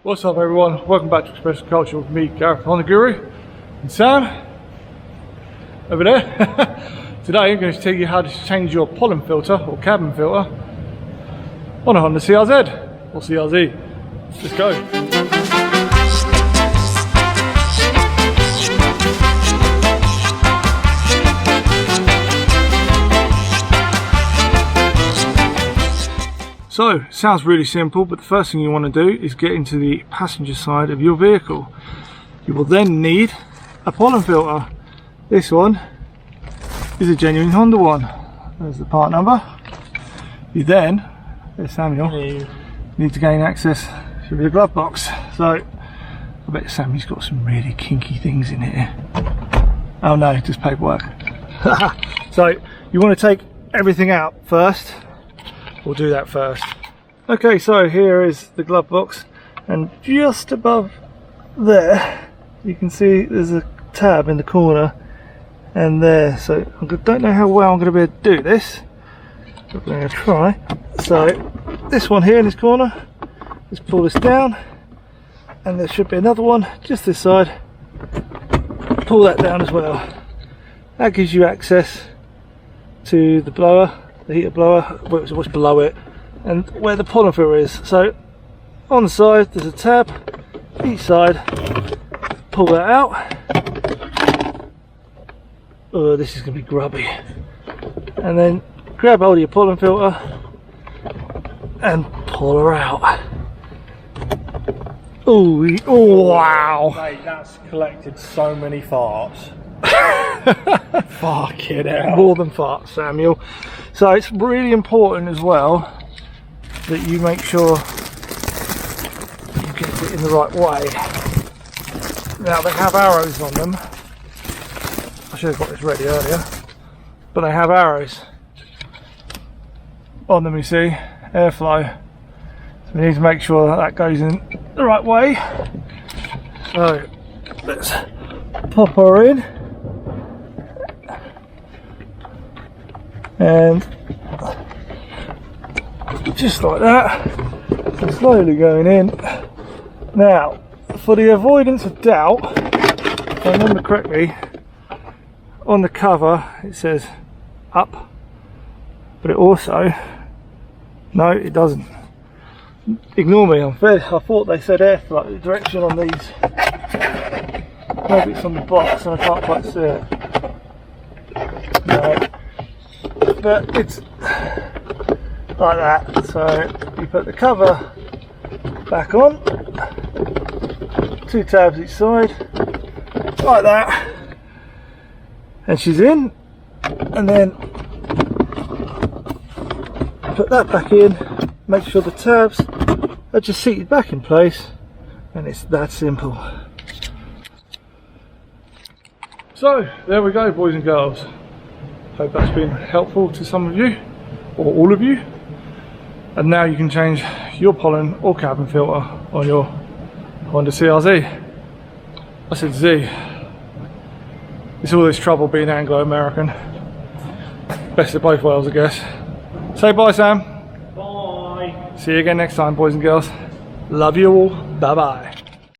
What's up everyone, welcome back to Express Culture with me, Gareth Honda Guru, and Sam, over there. Today I'm going to tell you how to change your pollen filter or cabin filter on a Honda CRZ or CRZ. Let's go. So, sounds really simple, but the first thing you want to do is get into the passenger side of your vehicle. You will then need a pollen filter. This one is a genuine Honda one. There's the part number. You then, there's Samuel, need to gain access to your glove box. So, I bet Sammy's got some really kinky things in here. Oh no, just paperwork. So, you want to take everything out first. We'll do that first. Okay, so here is the glove box, and just above there you can see there's a tab in the corner and there. So I don't know how well I'm going to be able to do this, but I'm going to try. So this one here in this corner, just pull this down, and there should be another one just this side. Pull that down as well. That gives you access to the blower, the heater blower, what's below it, and where the pollen filter is. So on the side there's a tab, each side, pull that out. Oh, this is going to be grubby. And then grab hold of your pollen filter and pull her out. Oh wow! Mate, that's collected so many farts. Fucking hell. More than farts, Samuel. So it's really important as well that you make sure you get it in the right way. Now they have arrows on them. I should have got this ready earlier, but they have arrows on them, you see, airflow. So we need to make sure that goes in the right way. So let's pop her in. And just like that, so slowly going in. Now, for the avoidance of doubt, if I remember correctly, on the cover it says up, but it also, no it doesn't. Ignore me, I thought they said airflow, the direction on these. Maybe it's on the box and I can't quite see it. No. But it's like that. So you put the cover back on, two tabs each side, like that, and she's in, and then put that back in, make sure the tabs are just seated back in place, and it's that simple. So there we go, boys and girls. Hope that's been helpful to some of you, or all of you. And now you can change your pollen or cabin filter on your Honda CRZ. I said Z. It's all this trouble being Anglo-American. Best of both worlds, I guess. Say bye, Sam. Bye. See you again next time, boys and girls. Love you all. Bye bye.